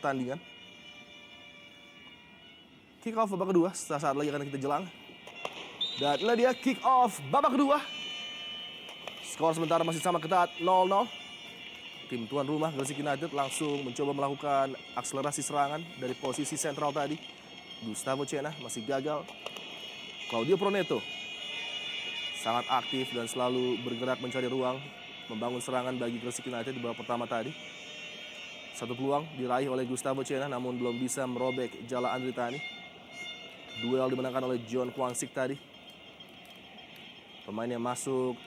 pertandingan. Kick off babak kedua, saat lagi akan kita jelang. Dan inilah dia kick off babak kedua. Skor sementara masih sama ketat, 0-0. Tim tuan rumah Gresik United langsung mencoba melakukan akselerasi serangan dari posisi sentral tadi. Gustavo Cena masih gagal. Claudio Proneto sangat aktif dan selalu bergerak mencari ruang, membangun serangan bagi Gresik United di babak pertama tadi. Satu peluang diraih oleh Gustavo Cena namun belum bisa merobek jala Andri Tani. Duel dimenangkan oleh John Kwangsik tadi. Pemain yang masuk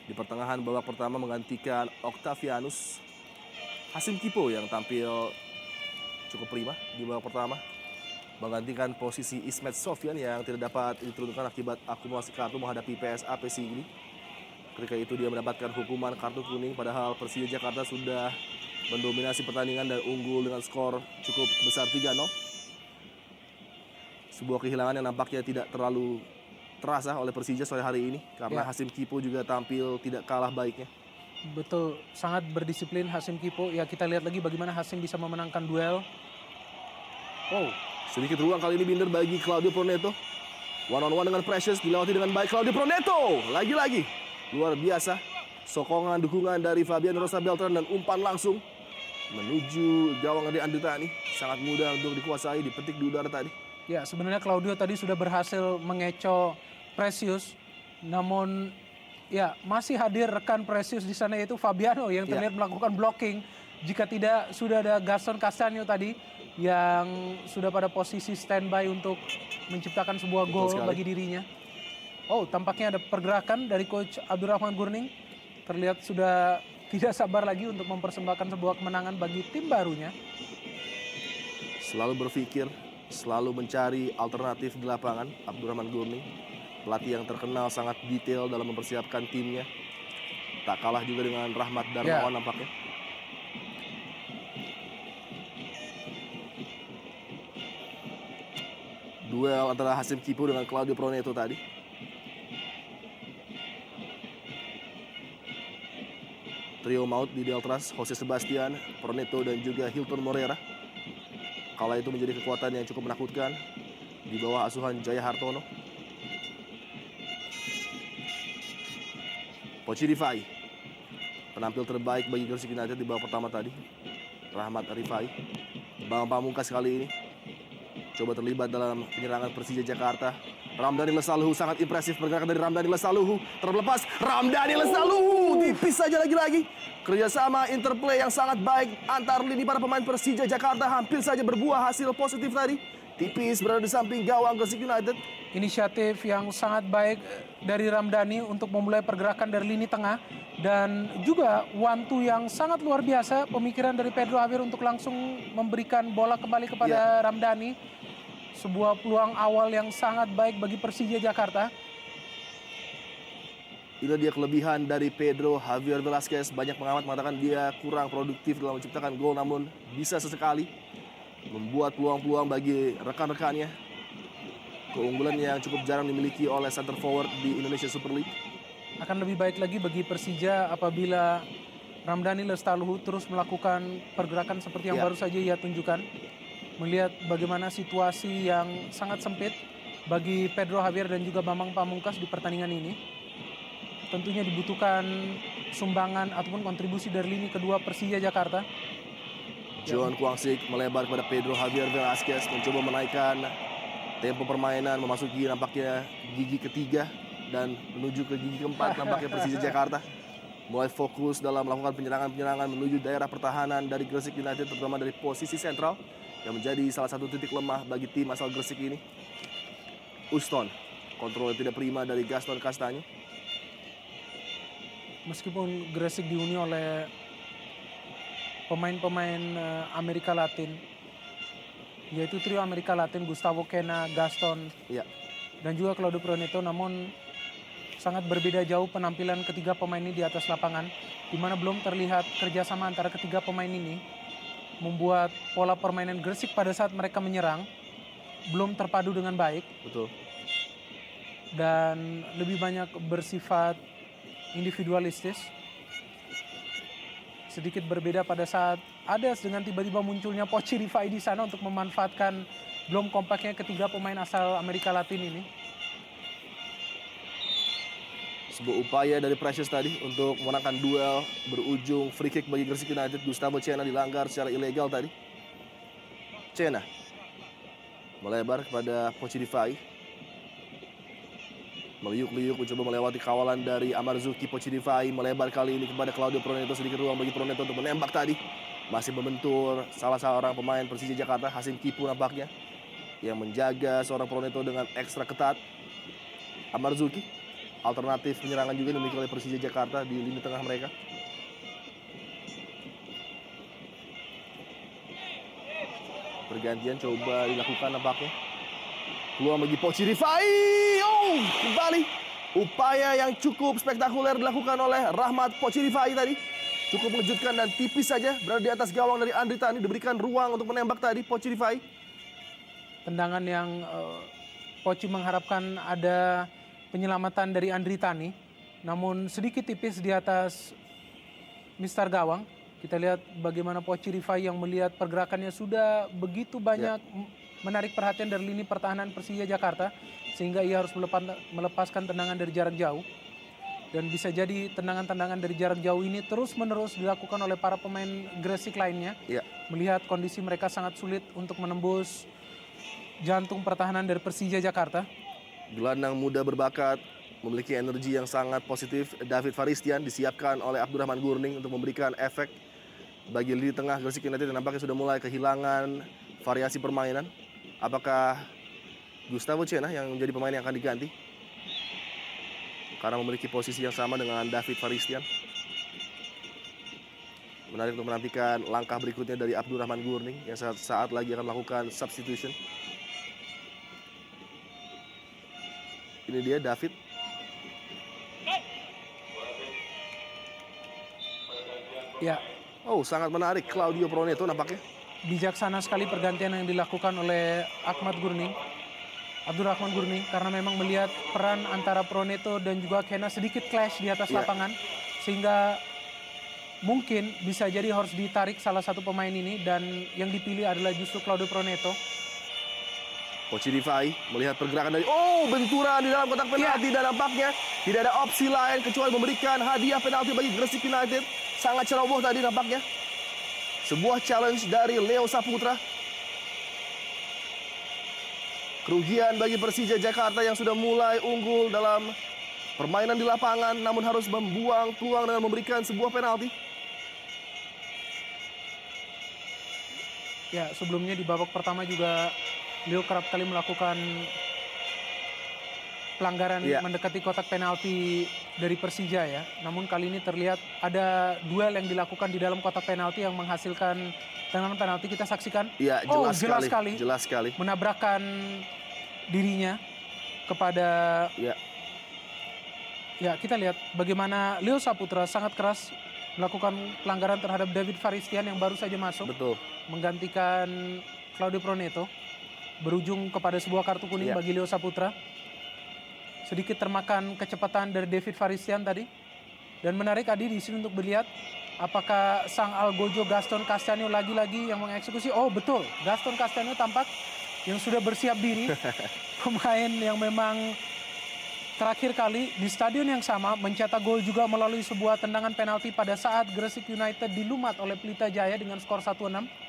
di pertengahan babak pertama menggantikan Octavianus. Hasim Kipo yang tampil cukup prima di babak pertama menggantikan posisi Ismet Sofyan yang tidak dapat diturunkan akibat akumulasi kartu menghadapi PSA Sigli. Ketika itu dia mendapatkan hukuman kartu kuning, padahal Persija Jakarta sudah mendominasi pertandingan dan unggul dengan skor cukup besar 3-0. Sebuah kehilangan yang nampaknya tidak terlalu terasa oleh Persija sore hari ini karena Hasim Kipo juga tampil tidak kalah baiknya. Betul, sangat berdisiplin Hasim Kipo. Ya, kita lihat lagi bagaimana Hasim bisa memenangkan duel. Oh, sedikit ruang kali ini Binder bagi Claudio Proneto. One on one dengan Precious, dilewati dengan baik Claudio Proneto. Lagi-lagi luar biasa. Sokongan, dukungan dari Fabian Rosa Beltran dan umpan langsung menuju gawang dari Andri Tani. Sangat mudah untuk dikuasai, dipetik di udara tadi. Ya, sebenarnya Claudio tadi sudah berhasil mengecoh Precious. Namun ya, masih hadir rekan Precious di sana yaitu Fabiano yang terlihat melakukan blocking. Jika tidak, sudah ada Gaston Castanho tadi yang sudah pada posisi standby untuk menciptakan sebuah gol bagi dirinya. Oh, tampaknya ada pergerakan dari Coach Abdurrahman Gurning. Terlihat sudah tidak sabar lagi untuk mempersembahkan sebuah kemenangan bagi tim barunya. Selalu berpikir, selalu mencari alternatif di lapangan, Abdurrahman Gurning. Pelatih yang terkenal sangat detail dalam mempersiapkan timnya. Tak kalah juga dengan Rahmat Darmawan nampaknya. Duel antara Hasim Kipo dengan Claudio Proneto tadi. Trio maut di Deltras, Jose Sebastian, Proneto dan juga Hilton Morera. Kala itu menjadi kekuatan yang cukup menakutkan di bawah asuhan Jaya Hartono. Poci Rifai, penampil terbaik bagi Gresik United di babak pertama tadi. Rahmat Rifai, Bang Pamungkas kali ini coba terlibat dalam penyerangan Persija Jakarta. Ramdhani Lesaluhu sangat impresif pergerakan dari Ramdhani Lesaluhu. Terlepas Ramdhani Lesaluhu tipis saja lagi-lagi. Kerjasama interplay yang sangat baik antar lini para pemain Persija Jakarta hampir saja berbuah hasil positif tadi. Tipis berada di samping gawang Gresik United. Inisiatif yang sangat baik dari Ramdhani untuk memulai pergerakan dari lini tengah. Dan juga one-two yang sangat luar biasa. Pemikiran dari Pedro Javier untuk langsung memberikan bola kembali kepada Ramdhani. Sebuah peluang awal yang sangat baik bagi Persija Jakarta. Ini dia kelebihan dari Pedro Javier Velasquez. Banyak pengamat mengatakan dia kurang produktif dalam menciptakan gol, namun bisa sesekali membuat peluang-peluang bagi rekan-rekannya. Keunggulan yang cukup jarang dimiliki oleh center forward di Indonesia Super League. Akan lebih baik lagi bagi Persija apabila Ramdhani Lesaluhu terus melakukan pergerakan seperti yang baru saja ia tunjukkan. Melihat bagaimana situasi yang sangat sempit bagi Pedro Javier dan juga Bambang Pamungkas di pertandingan ini. Tentunya dibutuhkan sumbangan ataupun kontribusi dari lini kedua Persija Jakarta. John Kwangsik melebar kepada Pedro Javier Velasquez, mencoba menaikkan tempo permainan, memasuki nampaknya gigi ketiga dan menuju ke gigi keempat nampaknya Persija Jakarta. Mulai fokus dalam melakukan penyerangan-penyerangan menuju daerah pertahanan dari Gresik United, terutama dari posisi sentral yang menjadi salah satu titik lemah bagi tim asal Gresik ini. Uston, kontrol yang tidak prima dari Gaston Castanho. Meskipun Gresik dihuni oleh pemain-pemain Amerika Latin, yaitu trio Amerika Latin, Gustavo Cena, Gaston, dan juga Claudio Proneto, namun sangat berbeda jauh penampilan ketiga pemain ini di atas lapangan, di mana belum terlihat kerjasama antara ketiga pemain ini, membuat pola permainan Gresik pada saat mereka menyerang belum terpadu dengan baik. Betul. Dan lebih banyak bersifat individualistis. sedikit berbeda pada saat ada dengan tiba-tiba munculnya Pochi Rifai di sana untuk memanfaatkan belum kompaknya ketiga pemain asal Amerika Latin ini. Sebuah upaya dari Precious tadi untuk memenangkan duel berujung free kick bagi Gresik United. Gustavo Cena dilanggar secara ilegal tadi. Cena melebar kepada Pochi Rifai. Meliuk-liuk mencoba melewati kawalan dari Amarzuki. Pochi Rifai melebar kali ini kepada Claudio Proneto. Sedikit ruang bagi Proneto untuk menembak tadi. Masih membentur salah seorang pemain Persija Jakarta, Hasim Kipu nampaknya, yang menjaga seorang Proneto dengan ekstra ketat. Amarzuki, alternatif penyerangan juga dimiliki oleh Persija Jakarta di lini tengah mereka. Pergantian coba dilakukan nampaknya. Peluang bagi Pochi Rifai. Oh, kembali. Upaya yang cukup spektakuler dilakukan oleh Rahmat Pochi Rifai tadi. Cukup mengejutkan dan tipis saja berada di atas gawang dari Andri Tani. Diberikan ruang untuk menembak tadi Pochi Rifai. Tendangan yang Pochi mengharapkan ada penyelamatan dari Andri Tani, namun sedikit tipis di atas Mister Gawang. Kita lihat bagaimana Pochi Rifai yang melihat pergerakannya sudah begitu banyak menarik perhatian dari lini pertahanan Persija Jakarta, sehingga ia harus melepaskan tendangan dari jarak jauh. Dan bisa jadi tendangan-tendangan dari jarak jauh ini terus-menerus dilakukan oleh para pemain Gresik lainnya. Melihat kondisi mereka sangat sulit untuk menembus jantung pertahanan dari Persija Jakarta. Gelandang muda berbakat, memiliki energi yang sangat positif. David Faristian disiapkan oleh Abdurrahman Gurning untuk memberikan efek bagi lini tengah Gresik United yang nampaknya sudah mulai kehilangan variasi permainan. Apakah Gustavo Cena yang menjadi pemain yang akan diganti? Karena memiliki posisi yang sama dengan David Faristian. Menarik untuk menantikan langkah berikutnya dari Abdurrahman Gurning yang saat lagi akan melakukan substitution. Ini dia David. Ya. Oh, sangat menarik Claudio Proneto nampaknya. Bijaksana sekali pergantian yang dilakukan oleh Abdurrahman Gurning, karena memang melihat peran antara Proneto dan juga Kena sedikit clash di atas lapangan, sehingga mungkin bisa jadi harus ditarik salah satu pemain ini, dan yang dipilih adalah justru Claudio Proneto. Pochi Rifai melihat pergerakan dari benturan di dalam kotak penalti dan nampaknya tidak ada opsi lain kecuali memberikan hadiah penalti bagi Gresik United. Sangat ceroboh tadi nampaknya. Sebuah challenge dari Leo Saputra. Kerugian bagi Persija Jakarta yang sudah mulai unggul dalam permainan di lapangan, namun harus membuang peluang dengan memberikan sebuah penalti. Ya, sebelumnya di babak pertama juga Leo kerap kali melakukan pelanggaran mendekati kotak penalti dari Persija ya. Namun kali ini terlihat ada duel yang dilakukan di dalam kotak penalti yang menghasilkan tendangan penalti. Kita saksikan. Ya, jelas sekali. Menabrakkan dirinya kepada ya, kita lihat bagaimana Leo Saputra sangat keras melakukan pelanggaran terhadap David Faristian yang baru saja masuk. Betul. Menggantikan Claudio Proneto. Berujung kepada sebuah kartu kuning bagi Leo Saputra. Sedikit termakan kecepatan dari David Faristian tadi. Dan menarik Adi di sini untuk melihat apakah sang Algojo Gaston Castanho lagi-lagi yang mengeksekusi. Oh betul, Gaston Castanho tampak yang sudah bersiap diri. Pemain yang memang terakhir kali di stadion yang sama mencetak gol juga melalui sebuah tendangan penalti pada saat Gresik United dilumat oleh Pelita Jaya dengan skor 1-6.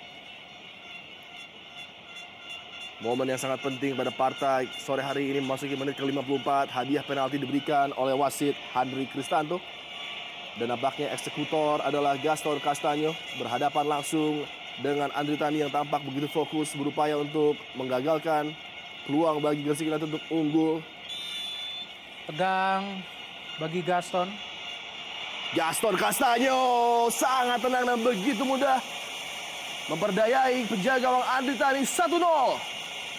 Momen yang sangat penting pada partai sore hari ini memasuki menit ke-54. Hadiah penalti diberikan oleh wasit Handri Kristanto. Dan nampaknya eksekutor adalah Gaston Castanho berhadapan langsung dengan Andri Tani yang tampak begitu fokus berupaya untuk menggagalkan peluang bagi Gresik United untuk unggul. Tegang bagi Gaston. Gaston Castanho sangat tenang dan begitu mudah memperdayai penjaga gawang Andri Tani. 1-0.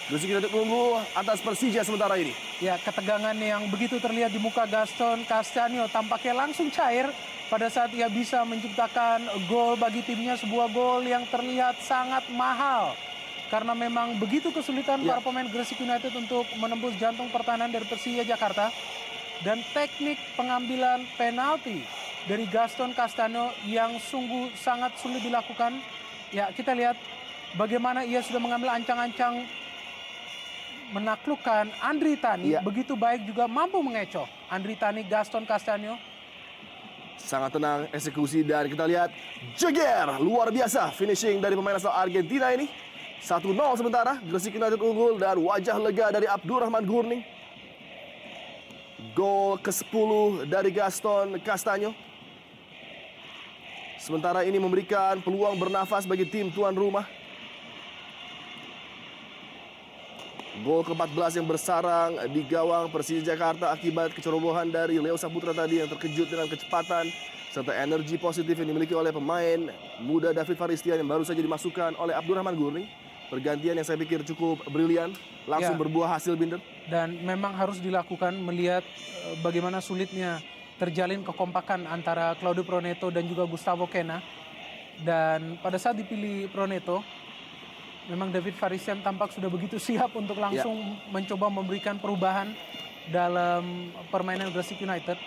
Gresik United unggul atas Persija sementara ini. Ya, ketegangan yang begitu terlihat di muka Gaston Castanho tampaknya langsung cair pada saat ia bisa menciptakan gol bagi timnya. Sebuah gol yang terlihat sangat mahal. Karena memang begitu kesulitan para pemain Gresik United untuk menembus jantung pertahanan dari Persija Jakarta. Dan teknik pengambilan penalti dari Gaston Castano yang sungguh sangat sulit dilakukan. Ya, kita lihat bagaimana ia sudah mengambil ancang-ancang menaklukkan Andri Tani. Iya. Begitu baik juga mampu mengecoh Andri Tani, Gaston Castano. Sangat tenang eksekusi dan kita lihat jeger luar biasa finishing dari pemain asal Argentina ini. 1-0 sementara, Gresik United unggul dan wajah lega dari Abdurrahman Gurning. Gol ke-10 dari Gaston Castano. Sementara ini memberikan peluang bernafas bagi tim tuan rumah. Gol ke-14 yang bersarang di gawang Persija Jakarta akibat kecerobohan dari Leo Saputra tadi yang terkejut dengan kecepatan serta energi positif yang dimiliki oleh pemain muda David Faristian yang baru saja dimasukkan oleh Abdurrahman Gurning. Pergantian yang saya pikir cukup brilian, langsung Ya. berbuah hasil, Binder. Dan memang harus dilakukan melihat bagaimana sulitnya terjalin kekompakan antara Claudio Proneto dan juga Gustavo Kena. Dan pada saat dipilih Proneto, memang David Faristian tampak sudah begitu siap untuk langsung mencoba memberikan perubahan dalam permainan Gresik United.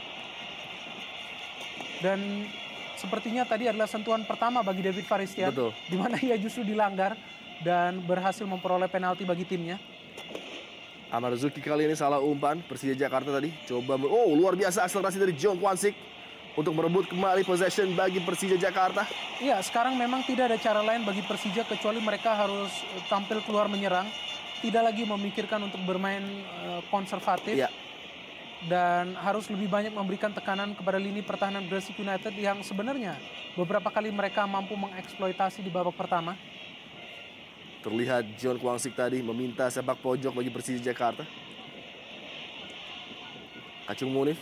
Dan sepertinya tadi adalah sentuhan pertama bagi David Faristian, Betul. di mana ia justru dilanggar dan berhasil memperoleh penalti bagi timnya. Amarzuki kali ini salah umpan. Persija Jakarta tadi coba luar biasa akselerasi dari John Kwansik untuk merebut kembali possession bagi Persija Jakarta. Iya, sekarang memang tidak ada cara lain bagi Persija kecuali mereka harus tampil keluar menyerang, tidak lagi memikirkan untuk bermain konservatif. Iya. Dan harus lebih banyak memberikan tekanan kepada lini pertahanan Gresik United yang sebenarnya beberapa kali mereka mampu mengeksploitasi di babak pertama. Terlihat John Kwansik tadi meminta sepak pojok bagi Persija Jakarta. Kacung Munif,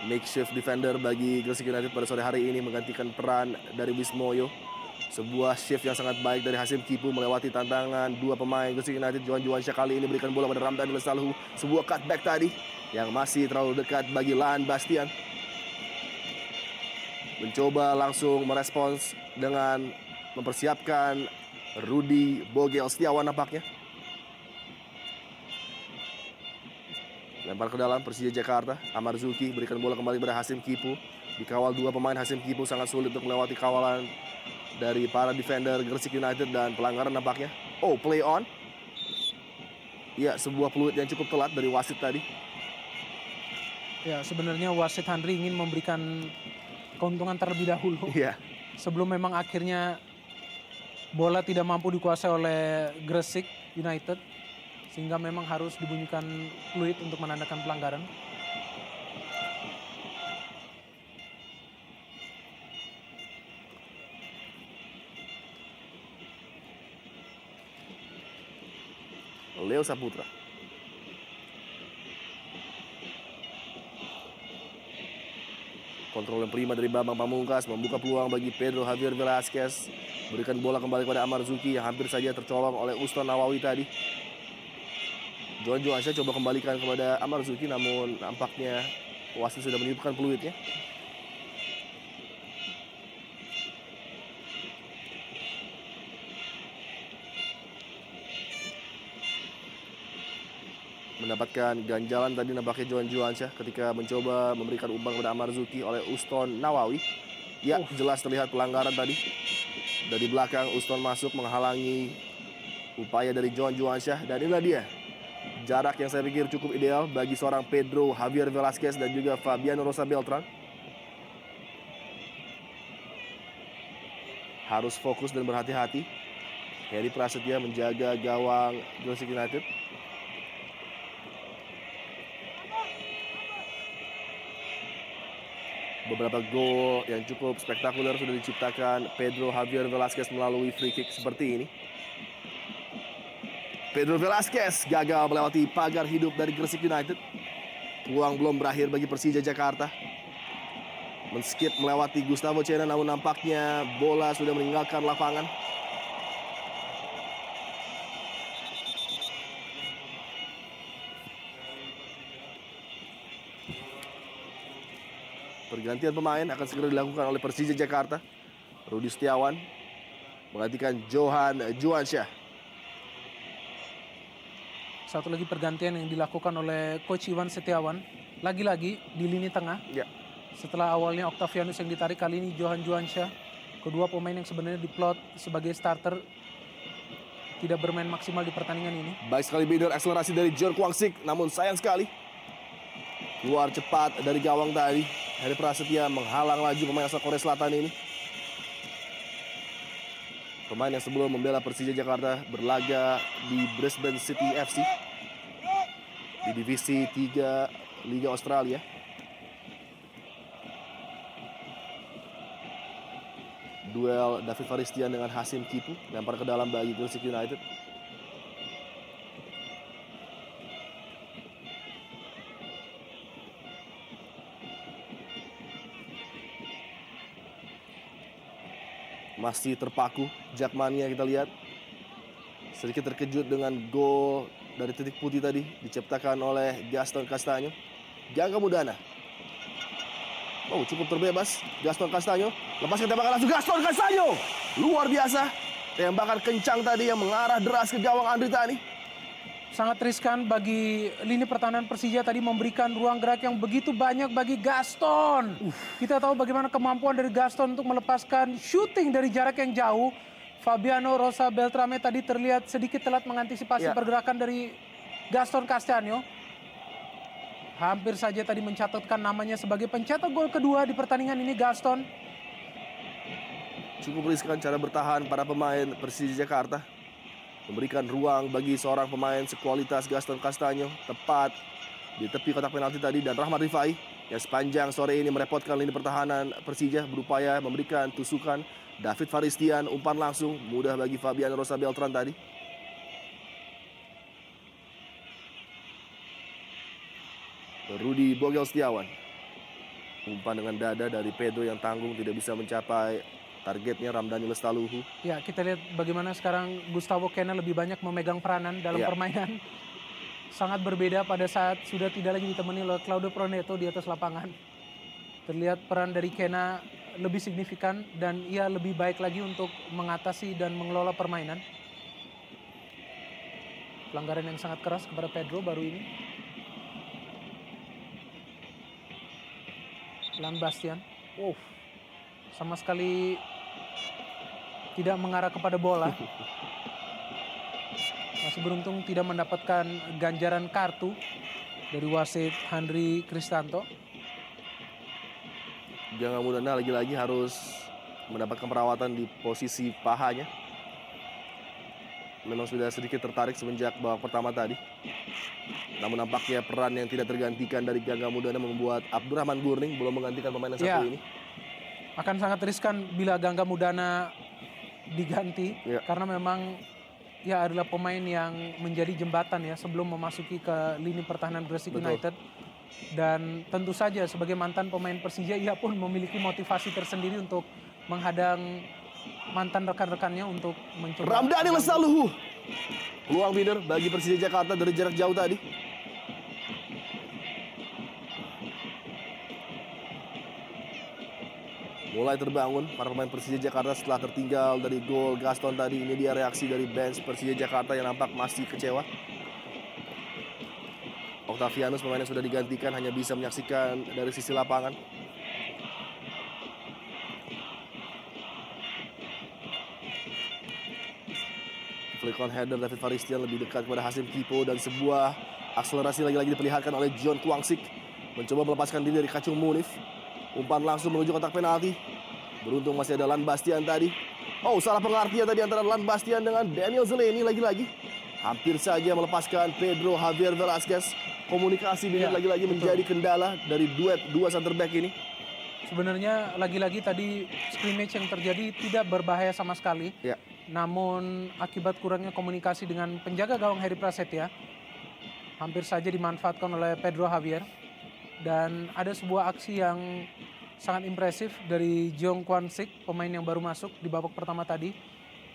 makeshift defender bagi Gresik United pada sore hari ini menggantikan peran dari Wismoyo. Sebuah shift yang sangat baik dari Hasim Kipu melewati tantangan dua pemain Gresik United. Johan Juansyah kali ini berikan bola pada Ramdan Lesalhu. Sebuah cutback tadi yang masih terlalu dekat bagi Laan Bastian. Mencoba langsung merespons dengan mempersiapkan Rudi Bogel Setiawan nampaknya. Lempar ke dalam Persija Jakarta. Amarzuki berikan bola kembali pada Hasim Kipu. Dikawal dua pemain, Hasim Kipu sangat sulit untuk melewati kawalan dari para defender Gresik United dan pelanggaran nampaknya. Oh, play on. Ya, sebuah peluit yang cukup telat dari wasit tadi. Ya, sebenarnya wasit Handri ingin memberikan keuntungan terlebih dahulu. Iya. Sebelum memang akhirnya bola tidak mampu dikuasai oleh Gresik United, sehingga memang harus dibunyikan fluid untuk menandakan pelanggaran. Leo Saputra. Kontrol yang prima dari Bambang Pamungkas membuka peluang bagi Pedro Javier Velasquez. Berikan bola kembali pada Amarzuki yang hampir saja tercolong oleh Uston Nawawi tadi. Johan Juansyah coba kembalikan kepada Amarzuki, namun nampaknya wasit sudah meniupkan peluitnya. Mendapatkan ganjalan tadi nampaknya Johan Juansyah ketika mencoba memberikan umpan kepada Amarzuki oleh Uston Nawawi. Ya, jelas terlihat pelanggaran tadi. Dari belakang Uston masuk menghalangi upaya dari Johan Juansyah. Dan inilah dia jarak yang saya pikir cukup ideal bagi seorang Pedro Javier Velasquez dan juga Fabiano Rosa Beltran. Harus fokus dan berhati-hati. Heri Prasetya menjaga gawang Gresik United. Beberapa gol yang cukup spektakuler sudah diciptakan Pedro Javier Velasquez melalui free kick seperti ini. Pedro Velasquez gagal melewati pagar hidup dari Gresik United. Peluang belum berakhir bagi Persija Jakarta. Menskip melewati Gustavo Cena, namun nampaknya bola sudah meninggalkan lapangan. Pergantian pemain akan segera dilakukan oleh Persija Jakarta. Rudi Setiawan menggantikan Johan Juansyah. Satu lagi pergantian yang dilakukan oleh Coach Iwan Setiawan, lagi-lagi di lini tengah. Ya. Setelah awalnya Octavianus yang ditarik, kali ini Johan Juansyah. Kedua pemain yang sebenarnya diplot sebagai starter tidak bermain maksimal di pertandingan ini. Baik sekali Binder, akselerasi dari John Kwang-sik, namun sayang sekali keluar cepat dari gawang tadi. Heri Prasetya menghalang laju pemain asal Korea Selatan ini. Pemain yang sebelum membela Persija Jakarta berlaga di Brisbane City FC di divisi 3 Liga Australia. Duel David Faristian dengan Hasim Kipu, lempar ke dalam bagi Gresik United. Masih terpaku Jakmania, kita lihat sedikit terkejut dengan gol dari titik putih tadi diciptakan oleh Gaston Castaño. Gangga Mudana. Oh, cukup terbebas Gaston Castaño. Lepaskan tembakan langsung Gaston Castaño. Luar biasa. Tembakan kencang tadi yang mengarah deras ke gawang Andri Tani. Sangat riskan bagi lini pertahanan Persija tadi, memberikan ruang gerak yang begitu banyak bagi Gaston. Kita tahu bagaimana kemampuan dari Gaston untuk melepaskan shooting dari jarak yang jauh. Fabiano Rosa Beltrame tadi terlihat sedikit telat mengantisipasi pergerakan dari Gaston Castaño. Hampir saja tadi mencatatkan namanya sebagai pencetak gol kedua di pertandingan ini, Gaston. Cukup riskan cara bertahan para pemain Persija Jakarta. Memberikan ruang bagi seorang pemain sekualitas Gaston Castaño tepat di tepi kotak penalti tadi, dan Rahmat Rifai yang sepanjang sore ini merepotkan lini pertahanan Persija berupaya memberikan tusukan. David Faristian umpan langsung mudah bagi Fabian Rosa Beltran tadi. Rudi Bogel Setiawan, umpan dengan dada dari Pedro yang tanggung, tidak bisa mencapai targetnya Ramdhani Lestaluhu. Ya, kita lihat bagaimana sekarang Gustavo Kena lebih banyak memegang peranan dalam permainan. Sangat berbeda pada saat sudah tidak lagi ditemani oleh Claudio Proneto di atas lapangan. Terlihat peran dari Kena lebih signifikan dan ia lebih baik lagi untuk mengatasi dan mengelola permainan. Pelanggaran yang sangat keras kepada Pedro baru ini. Lan Bastian. Sama sekali tidak mengarah kepada bola. Masih beruntung tidak mendapatkan ganjaran kartu dari wasit Handri Kristanto. Gangga Mudana lagi-lagi harus mendapatkan perawatan di posisi pahanya. Memang sudah sedikit tertarik semenjak babak pertama tadi. Namun nampaknya peran yang tidak tergantikan dari Gangga Mudana membuat Abdurrahman Gurning belum menggantikan pemain yang satu ini. Akan sangat riskan bila Gangga Mudana diganti, karena memang adalah pemain yang menjadi jembatan sebelum memasuki ke lini pertahanan Gresik United. Dan tentu saja sebagai mantan pemain Persija, ia pun memiliki motivasi tersendiri untuk menghadang mantan rekan-rekannya untuk mencoba. Ramdhani Lestaluhu, peluang Binder bagi Persija Jakarta dari jarak jauh tadi. Mulai terbangun para pemain Persija Jakarta setelah tertinggal dari gol Gaston tadi. Ini dia reaksi dari bench Persija Jakarta yang nampak masih kecewa. Octavianus, pemain yang sudah digantikan, hanya bisa menyaksikan dari sisi lapangan. Flick on header David Faristian lebih dekat kepada Hasim Kipo, dan sebuah akselerasi lagi-lagi diperlihatkan oleh John Kwang-sik. Mencoba melepaskan diri dari Kacung Munif. Umpan langsung menuju kotak penalti. Beruntung masih ada Lan Bastian tadi. Salah pengertian tadi antara Lan Bastian dengan Daniel Zeleni lagi-lagi. Hampir saja melepaskan Pedro Javier Velasquez. Komunikasi lagi-lagi menjadi kendala dari duet dua center back ini. Sebenarnya lagi-lagi tadi scrimmage yang terjadi tidak berbahaya sama sekali. Namun akibat kurangnya komunikasi dengan penjaga gawang Heri Prasetya, hampir saja dimanfaatkan oleh Pedro Javier. Dan ada sebuah aksi yang sangat impresif dari Jong Kwang-sik, pemain yang baru masuk di babak pertama tadi.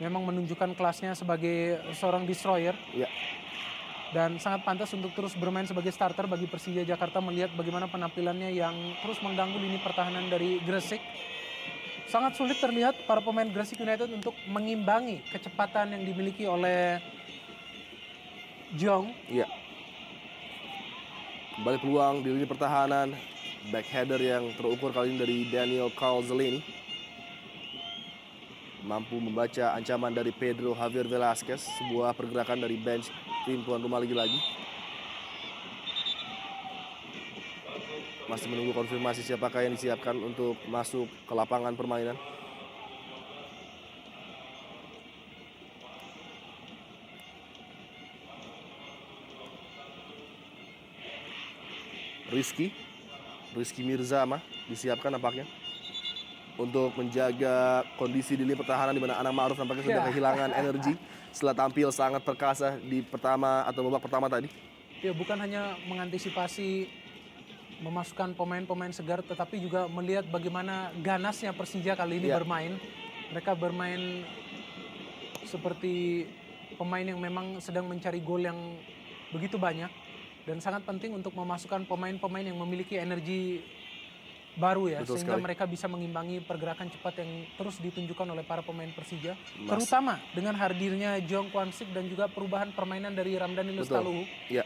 Memang menunjukkan kelasnya sebagai seorang destroyer. Dan sangat pantas untuk terus bermain sebagai starter bagi Persija Jakarta, melihat bagaimana penampilannya yang terus mengganggu lini pertahanan dari Gresik. Sangat sulit terlihat para pemain Gresik United untuk mengimbangi kecepatan yang dimiliki oleh Jong. Kembali peluang di lini pertahanan Backheader yang terukur kali ini dari Daniel Calzolini. Mampu membaca ancaman dari Pedro Javier Velasquez. Sebuah pergerakan dari bench tim tuan rumah lagi-lagi. Masih menunggu konfirmasi siapakah yang disiapkan untuk masuk ke lapangan permainan. Rizky Mirzama disiapkan nampaknya untuk menjaga kondisi di lini pertahanan, di mana Anang Ma'ruf nampaknya sudah kehilangan energi setelah tampil sangat perkasa di babak pertama tadi. Ya, bukan hanya mengantisipasi memasukkan pemain-pemain segar, tetapi juga melihat bagaimana ganasnya Persija kali ini bermain. Mereka bermain seperti pemain yang memang sedang mencari gol yang begitu banyak. Dan sangat penting untuk memasukkan pemain-pemain yang memiliki energi baru ya. Betul sehingga sekali. mereka bisa mengimbangi pergerakan cepat yang terus ditunjukkan oleh para pemain Persija. Terutama dengan hadirnya Jong Kwan Sik dan juga perubahan permainan dari Ramdhani Lestaluhu. Ya.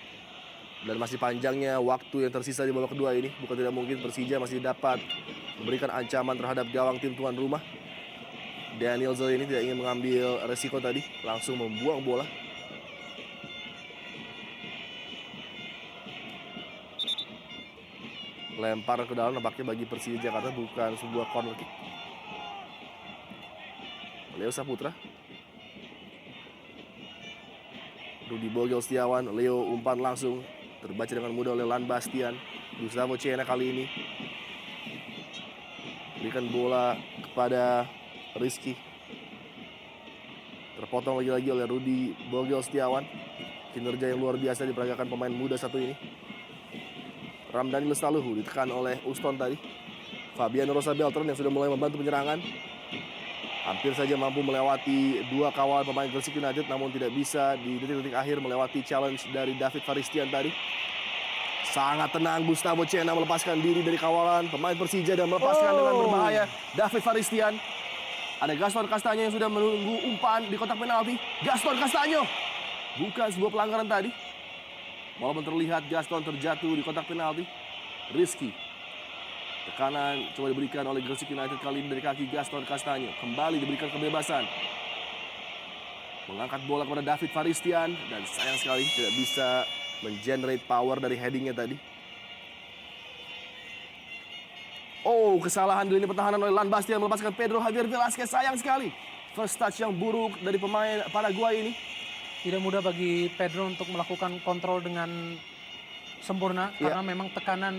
Dan masih panjangnya waktu yang tersisa di babak kedua ini. Bukan tidak mungkin Persija masih dapat memberikan ancaman terhadap gawang tim tuan rumah. Daniel Zolini tidak ingin mengambil resiko tadi. Langsung membuang bola. Lempar ke dalam nampaknya bagi Persija Jakarta bukan sebuah corner kick. Leo Saputra. Rudi Bogel Setiawan. Leo umpan langsung. Terbaca dengan mudah oleh Lan Bastian. Gustavo Cena kali ini. Berikan bola kepada Rizky. Terpotong lagi-lagi oleh Rudi Bogel Setiawan. Kinerja yang luar biasa diperagakan pemain muda satu ini. Ramdhani Lestaluhu ditekan oleh Uston tadi. Fabiano Rosa Beltran yang sudah mulai membantu penyerangan. Hampir saja mampu melewati dua kawal pemain Gresik United, namun tidak bisa di detik-detik akhir melewati challenge dari David Faristian tadi. Sangat tenang Gustavo Cena melepaskan diri dari kawalan pemain Persija dan melepaskan dengan berbahaya David Faristian. Ada Gaston Castaño yang sudah menunggu umpan di kotak penalti. Gaston Castaño. Bukan sebuah pelanggaran tadi. Walaupun terlihat Gaston terjatuh di kotak penalti. Rizky. Tekanan coba diberikan oleh Gresik United kali ini dari kaki Gaston Castaño. Kembali diberikan kebebasan. Mengangkat bola kepada David Faristian. Dan sayang sekali tidak bisa mengenerate power dari headingnya tadi. Oh, kesalahan di lini pertahanan oleh Lan Bastian melepaskan Pedro Javier Velasquez. Sayang sekali. First touch yang buruk dari pemain Paraguay ini. Tidak mudah bagi Pedro untuk melakukan kontrol dengan sempurna. Karena memang tekanan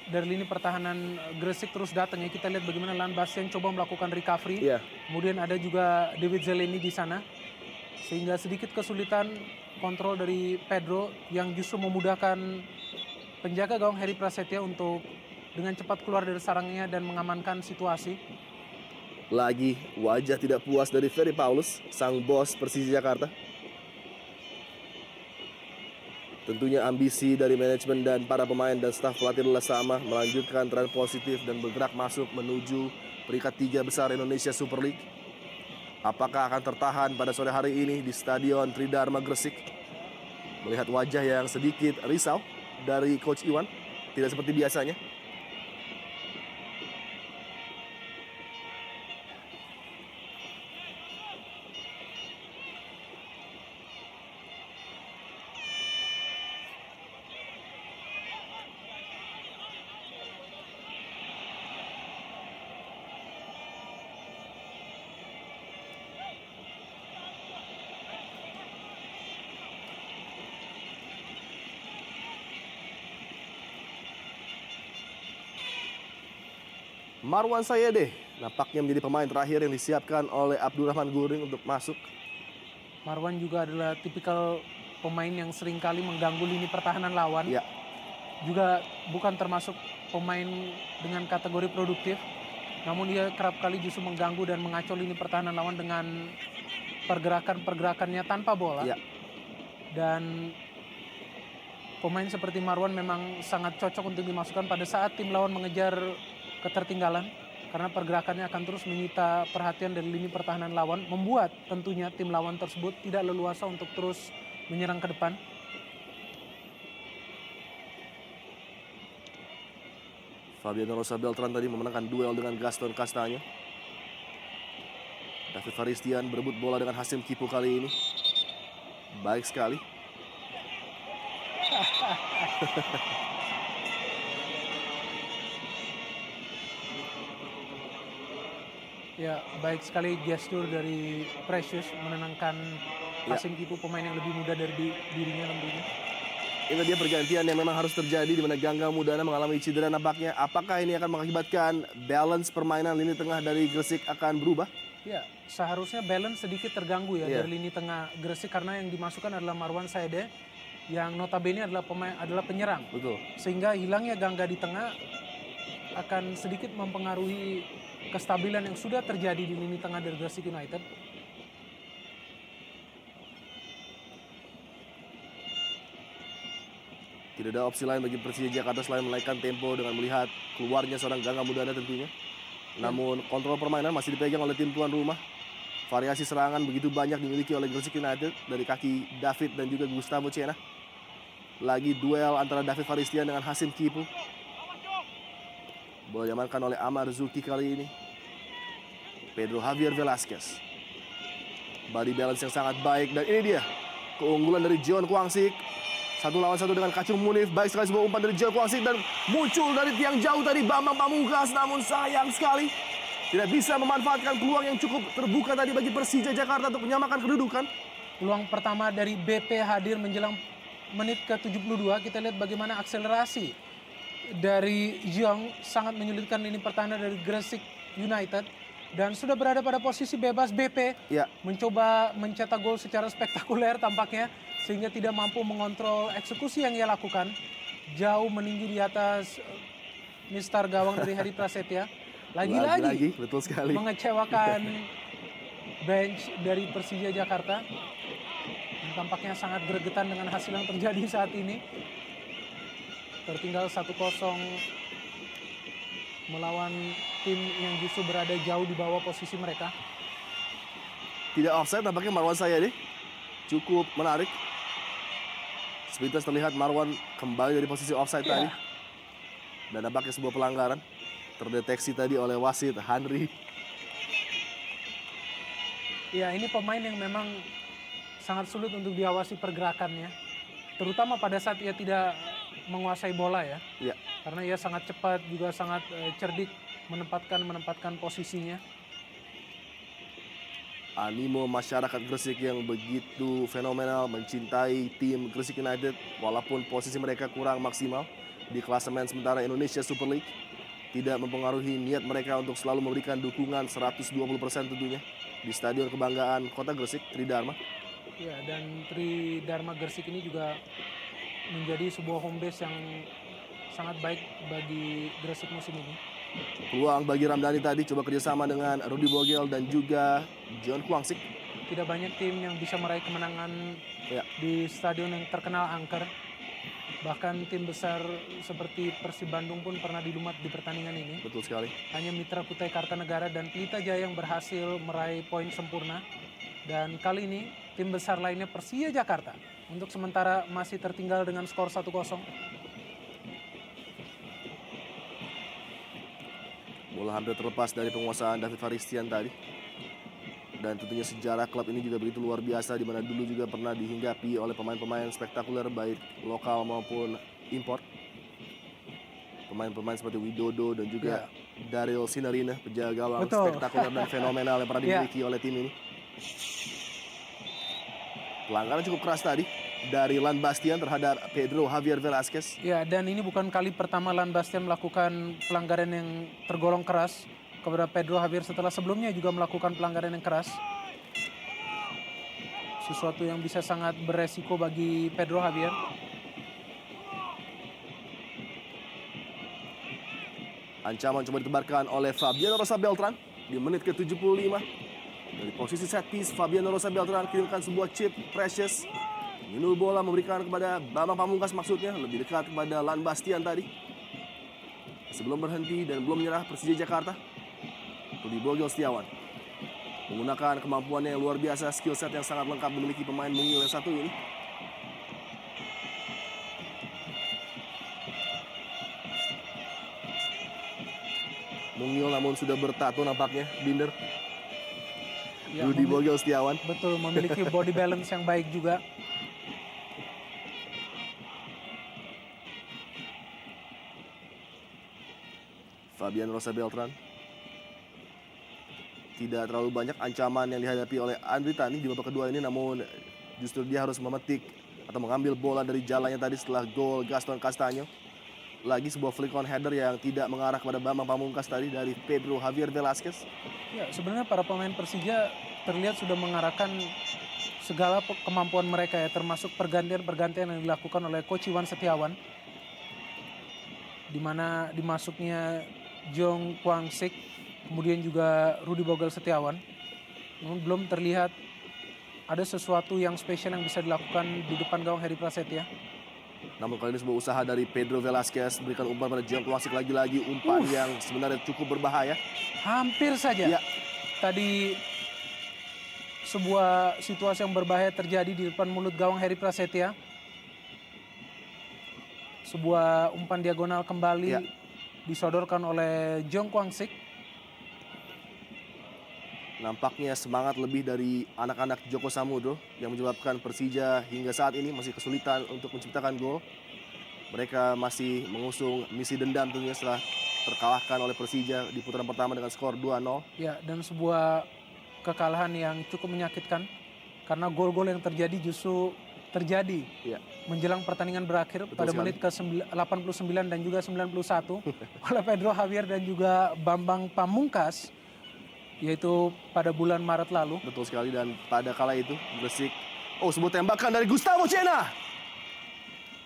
dari lini pertahanan Gresik terus datang ya. Kita lihat bagaimana Lan Bastian coba melakukan recovery. Kemudian ada juga David Zeleni di sana. Sehingga sedikit kesulitan kontrol dari Pedro yang justru memudahkan penjaga gawang Heri Prasetya untuk dengan cepat keluar dari sarangnya dan mengamankan situasi. Lagi wajah tidak puas dari Ferry Paulus, sang bos Persija Jakarta. Tentunya ambisi dari manajemen dan para pemain dan staf pelatih adalah sama, melanjutkan tren positif dan bergerak masuk menuju peringkat 3 besar Indonesia Super League. Apakah akan tertahan pada sore hari ini di Stadion Tridharma Gresik? Melihat wajah yang sedikit risau dari Coach Iwan, tidak seperti biasanya. Marwan Sayede nampaknya menjadi pemain terakhir yang disiapkan oleh Abdurrahman Guring untuk masuk. Marwan juga adalah tipikal pemain yang seringkali mengganggu lini pertahanan lawan. Juga bukan termasuk pemain dengan kategori produktif. Namun dia kerap kali justru mengganggu dan mengacau lini pertahanan lawan dengan pergerakan-pergerakannya tanpa bola. Dan pemain seperti Marwan memang sangat cocok untuk dimasukkan pada saat tim lawan mengejar ketertinggalan. Karena pergerakannya akan terus menyita perhatian dari lini pertahanan lawan. Membuat tentunya tim lawan tersebut tidak leluasa untuk terus menyerang ke depan. Fabiano Rosa Beltran tadi memenangkan duel dengan Gaston Castaño. David Faristian berebut bola dengan Hasim Kipu kali ini. Baik sekali. Ya, baik sekali gestur dari Precious menenangkan Hasim Kipu, pemain yang lebih muda dari dirinya tentunya. Ini dia pergantian yang memang harus terjadi di mana Gangga Mudana mengalami cedera nampaknya. Apakah ini akan mengakibatkan balance permainan lini tengah dari Gresik akan berubah? Ya, seharusnya balance sedikit terganggu ya dari lini tengah Gresik karena yang dimasukkan adalah Marwan Saede yang notabene adalah penyerang. Betul. Sehingga hilangnya Gangga di tengah akan sedikit mempengaruhi kestabilan yang sudah terjadi di lini tengah dari Gresik United. Tidak ada opsi lain bagi Persija Jakarta selain menaikkan tempo dengan melihat keluarnya seorang Gangga Mudana tentunya. Namun kontrol permainan masih dipegang oleh tim tuan rumah. Variasi serangan begitu banyak dimiliki oleh Gresik United dari kaki David dan juga Gustavo Cena. Lagi duel antara David Faristian dengan Hasim Kipu. Bola diamankan oleh Amar Zuki kali ini. Pedro Javier Velasquez. Body balance yang sangat baik dan ini dia keunggulan dari John Kwangsik. 1 lawan 1 dengan Kacung Munif. Baik sekali sebuah umpan dari John Kwangsik dan muncul dari tiang jauh tadi Bambang Pamungkas, namun sayang sekali tidak bisa memanfaatkan peluang yang cukup terbuka tadi bagi Persija Jakarta untuk menyamakan kedudukan. Peluang pertama dari BP hadir menjelang menit ke-72. Kita lihat bagaimana akselerasi dari Jong sangat menyulitkan lini pertahanan dari Gresik United. Dan sudah berada pada posisi bebas BP. Mencoba mencetak gol secara spektakuler tampaknya. Sehingga tidak mampu mengontrol eksekusi yang ia lakukan. Jauh meninggi di atas mistar gawang dari Heri Prasetya. Lagi-lagi betul sekali. Mengecewakan bench dari Persija Jakarta. Yang tampaknya sangat gregetan dengan hasil yang terjadi saat ini. Tertinggal 1-0 melawan tim yang justru berada jauh di bawah posisi mereka. Tidak offside tampaknya Marwan Saede. Cukup menarik. Sepintas terlihat Marwan kembali dari posisi offside tadi. Dan nampaknya sebuah pelanggaran. Terdeteksi tadi oleh wasit Henry. Ya, ini pemain yang memang sangat sulit untuk diawasi pergerakannya. Terutama pada saat ia tidak menguasai bola ya. Karena ia sangat cepat, juga sangat cerdik menempatkan posisinya. Animo masyarakat Gresik yang begitu fenomenal mencintai tim Gresik United walaupun posisi mereka kurang maksimal di klasemen sementara Indonesia Super League tidak mempengaruhi niat mereka untuk selalu memberikan dukungan 120% tentunya di Stadion Kebanggaan Kota Gresik, Tridharma. Ya, dan Tridharma Gresik ini juga menjadi sebuah home base yang sangat baik bagi Gresik musim ini. Peluang bagi Ramdhani tadi coba kerjasama dengan Rudy Bogel dan juga John Kwangsik. Tidak banyak tim yang bisa meraih kemenangan di stadion yang terkenal angker. Bahkan tim besar seperti Persib Bandung pun pernah dilumat di pertandingan ini. Betul sekali. Hanya Mitra Kutai Kartanegara dan Pelita Jaya yang berhasil meraih poin sempurna. Dan kali ini tim besar lainnya Persija Jakarta untuk sementara masih tertinggal dengan skor 1-0. Bola hampir terlepas dari penguasaan David Faristian tadi. Dan tentunya sejarah klub ini juga begitu luar biasa di mana dulu juga pernah dihinggapi oleh pemain-pemain spektakuler baik lokal maupun impor. Pemain-pemain seperti Widodo dan juga Daryl Sinarina, penjaga gawang spektakuler dan fenomenal yang pernah dimiliki oleh tim ini. Pelanggaran cukup keras tadi dari Lan Bastian terhadap Pedro Javier Velasquez. Ya, dan ini bukan kali pertama Lan Bastian melakukan pelanggaran yang tergolong keras kepada Pedro Javier setelah sebelumnya juga melakukan pelanggaran yang keras. Sesuatu yang bisa sangat beresiko bagi Pedro Javier. Ancaman coba ditebarkan oleh Fabiano Rosa Beltran di menit ke-75. Dari posisi set piece, Fabiano Rosa Beltran kirimkan sebuah chip Precious. Minul bola memberikan kepada Bambang Pamungkas maksudnya, lebih dekat kepada Lan Bastian tadi. Sebelum berhenti dan belum menyerah Persija Jakarta, Rudy Bogel Setiawan menggunakan kemampuannya yang luar biasa, skill set yang sangat lengkap dimiliki pemain mungil yang satu ini. Mungil namun sudah bertato nampaknya, Binder. Ya, Rudi Bogel Setiawan. betul, memiliki body balance yang baik juga. Fabian Rosa Beltran. Tidak terlalu banyak ancaman yang dihadapi oleh Andri Tani di babak kedua ini, namun justru dia harus memetik atau mengambil bola dari jalannya tadi setelah gol Gaston Castaño. Lagi sebuah flick on header yang tidak mengarah kepada Bambang Pamungkas tadi dari Pedro Javier Velasquez. Ya, sebenarnya para pemain Persija terlihat sudah mengarahkan segala kemampuan mereka ya, termasuk pergantian-pergantian yang dilakukan oleh Coach Iwan Setiawan. Di mana dimasuknya Jong Kwang Sik, kemudian juga Rudi Bogel Setiawan. Namun belum terlihat ada sesuatu yang spesial yang bisa dilakukan di depan gawang Heri Prasetya. Namun kali ini sebuah usaha dari Pedro Velasquez berikan umpan pada Jong Kwang Sik lagi-lagi, umpan yang sebenarnya cukup berbahaya. Hampir saja. Ya. Tadi sebuah situasi yang berbahaya terjadi di depan mulut gawang Heri Prasetya. Sebuah umpan diagonal kembali Ya. disodorkan oleh Jong Kwang Sik. Nampaknya semangat lebih dari anak-anak Joko Samudro yang menyebabkan Persija hingga saat ini masih kesulitan untuk menciptakan gol. Mereka masih mengusung misi dendam tentunya setelah terkalahkan oleh Persija di putaran pertama dengan skor 2-0. Ya, dan sebuah kekalahan yang cukup menyakitkan karena gol-gol yang terjadi justru terjadi Ya. menjelang pertandingan berakhir pada sekali. menit ke 89 dan juga 91 oleh Pedro Javier dan juga Bambang Pamungkas, yaitu pada bulan Maret lalu. Betul sekali, dan pada kala itu Gresik, sebuah tembakan dari Gustavo Cena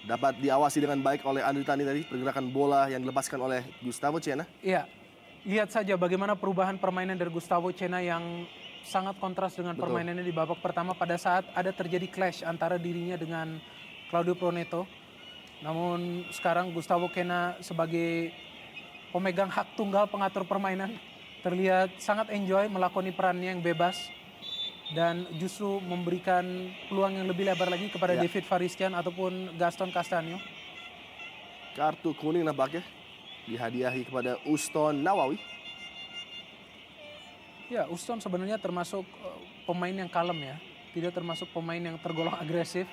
dapat diawasi dengan baik oleh Andri Tani tadi, pergerakan bola yang dilepaskan oleh Gustavo Cena. Iya, lihat saja bagaimana perubahan permainan dari Gustavo Cena yang sangat kontras dengan Betul. permainannya di babak pertama pada saat ada terjadi clash antara dirinya dengan Claudio Proneto. Namun sekarang Gustavo Cena sebagai pemegang hak tunggal pengatur permainan terlihat sangat enjoy melakoni perannya yang bebas dan justru memberikan peluang yang lebih lebar lagi kepada Ya. David Faristian ataupun Gaston Castaño. Kartu kuning nampaknya dihadiahi kepada Uston Nawawi. Ya, Uston sebenarnya termasuk pemain yang kalem ya, tidak termasuk pemain yang tergolong agresif.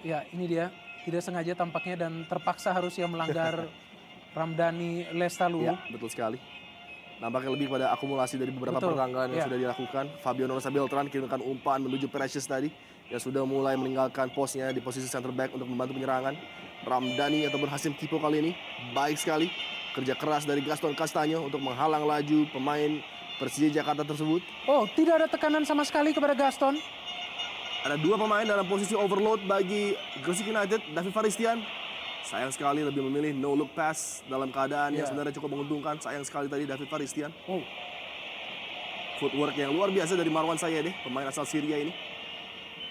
Ya, ini dia, tidak sengaja tampaknya dan terpaksa harus ia melanggar Ramdhani Lestaluhu. Ya, betul sekali. Nampaknya lebih pada akumulasi dari beberapa Betul, pertanggalan yang ya. sudah dilakukan. Fabian Rosa Beltran kirimkan umpan menuju Precious tadi, yang sudah mulai meninggalkan posnya di posisi center back untuk membantu penyerangan. Ramdhani ataupun Hasim Kipo kali ini baik sekali. Kerja keras dari Gaston Castaño untuk menghalang laju pemain Persija Jakarta tersebut. Oh, tidak ada tekanan sama sekali kepada Gaston. Ada dua pemain dalam posisi overload bagi Gresik United. David Faristian sayang sekali lebih memilih no look pass dalam keadaan yang Ya. sebenarnya cukup menguntungkan. Sayang sekali tadi David Faristian. Oh, Footwork yang luar biasa dari Marwan Sayedeh, pemain asal Syria ini.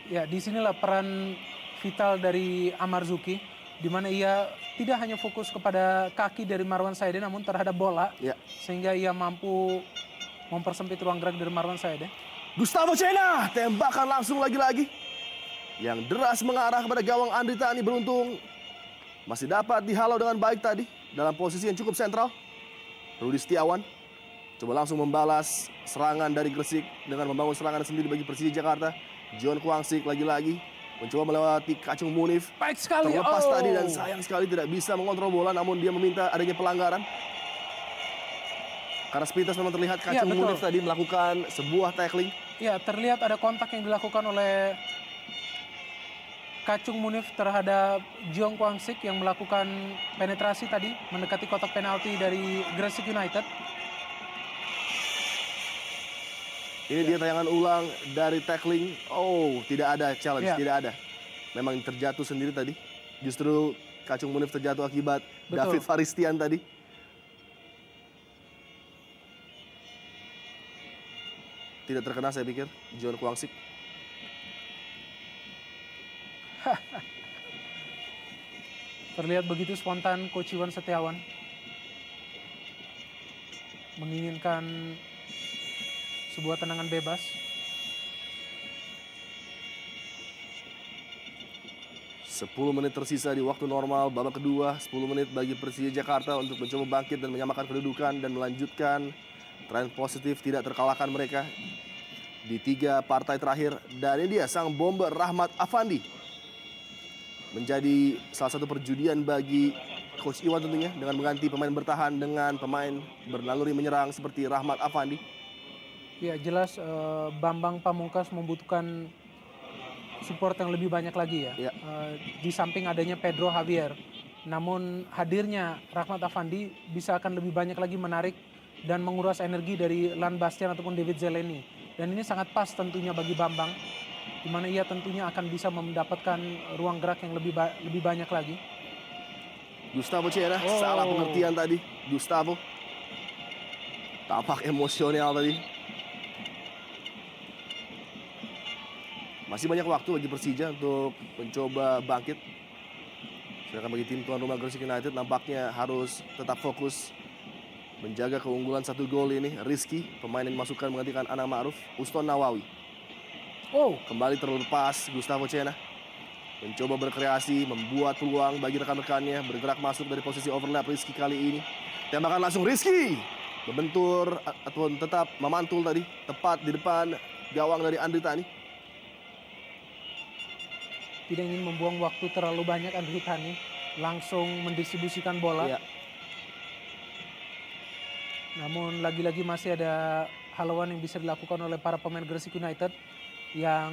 ya disinilah peran vital dari Amarzuki, di mana ia tidak hanya fokus kepada kaki dari Marwan Sayedeh namun terhadap bola, Ya. sehingga ia mampu mempersempit ruang gerak dari Marwan Sayedeh. Gustavo Cena, tembakan langsung lagi-lagi. Yang deras mengarah kepada gawang Andri Tani, beruntung masih dapat dihalau dengan baik tadi dalam posisi yang cukup sentral. Rudi Setiawan coba langsung membalas serangan dari Gresik dengan membangun serangan sendiri bagi Persija Jakarta. John Kwang Sik lagi-lagi mencoba melewati Kacung Munif. Baik sekali. Terlepas tadi dan sayang sekali tidak bisa mengontrol bola, namun dia meminta adanya pelanggaran. Karena sepintas memang terlihat Kacung betul. Munif tadi melakukan sebuah tackling. Ya, terlihat ada kontak yang dilakukan oleh Kacung Munif terhadap Jong Kwang Sik yang melakukan penetrasi tadi mendekati kotak penalti dari Gresik United. Ini dia tayangan ulang dari tackling. Oh, tidak ada challenge, Ya. tidak ada. Memang terjatuh sendiri tadi. Justru Kacung Munif terjatuh akibat Betul. David Faristian tadi. Tidak terkena saya pikir, John Kwang Sik. Terlihat begitu spontan Coach Iwan Setiawan menginginkan sebuah tendangan bebas. 10 menit tersisa di waktu normal babak kedua. 10 menit bagi Persija Jakarta untuk mencoba bangkit dan menyamakan kedudukan dan melanjutkan tren positif tidak terkalahkan mereka di 3 partai terakhir. Dan ini dia sang bomber Rahmat Afandi. Menjadi salah satu perjudian bagi Coach Iwan tentunya dengan mengganti pemain bertahan dengan pemain bernaluri menyerang seperti Rahmat Afandi. Ya jelas Bambang Pamungkas membutuhkan support yang lebih banyak lagi ya. Ya. Di samping adanya Pedro Javier. Namun hadirnya Rahmat Afandi bisa akan lebih banyak lagi menarik dan menguras energi dari Lan Bastian ataupun David Zeleny. Dan ini sangat pas tentunya bagi Bambang, di mana ia tentunya akan bisa mendapatkan ruang gerak yang lebih banyak lagi. Gustavo Cena, salah pengertian tadi. Gustavo tampak emosional tadi. Masih banyak waktu bagi Persija untuk mencoba bangkit. Sedangkan bagi tim tuan rumah Gresik United nampaknya harus tetap fokus menjaga keunggulan 1 gol ini. Rizky, pemain yang dimasukkan menggantikan Anang Ma'ruf. Uston Nawawi. Kembali terlepas Gustavo Cena. Mencoba berkreasi, membuat peluang bagi rekan-rekannya. Bergerak masuk dari posisi overlap Rizky kali ini. Tembakan langsung Rizky. Membentur ataupun tetap memantul tadi. Tepat di depan gawang dari Andri Tani. Tidak ingin membuang waktu terlalu banyak Andri Tani. Langsung mendistribusikan bola. Ya. Namun lagi-lagi masih ada haluan yang bisa dilakukan oleh para pemain Gresik United yang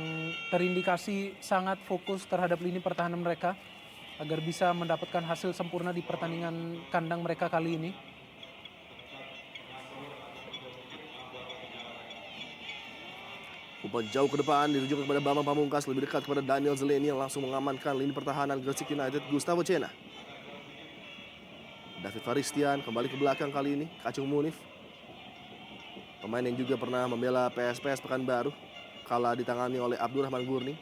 terindikasi sangat fokus terhadap lini pertahanan mereka agar bisa mendapatkan hasil sempurna di pertandingan kandang mereka kali ini. Umpan jauh ke depan ditujukan kepada Bambang Pamungkas, lebih dekat kepada Daniel Zeleny yang langsung mengamankan lini pertahanan Gresik United. Gustavo Cena. David Faristian kembali ke belakang kali ini. Kacung Munif, pemain yang juga pernah membela PSPS Pekanbaru kala ditangani oleh Abdurrahman Gurning.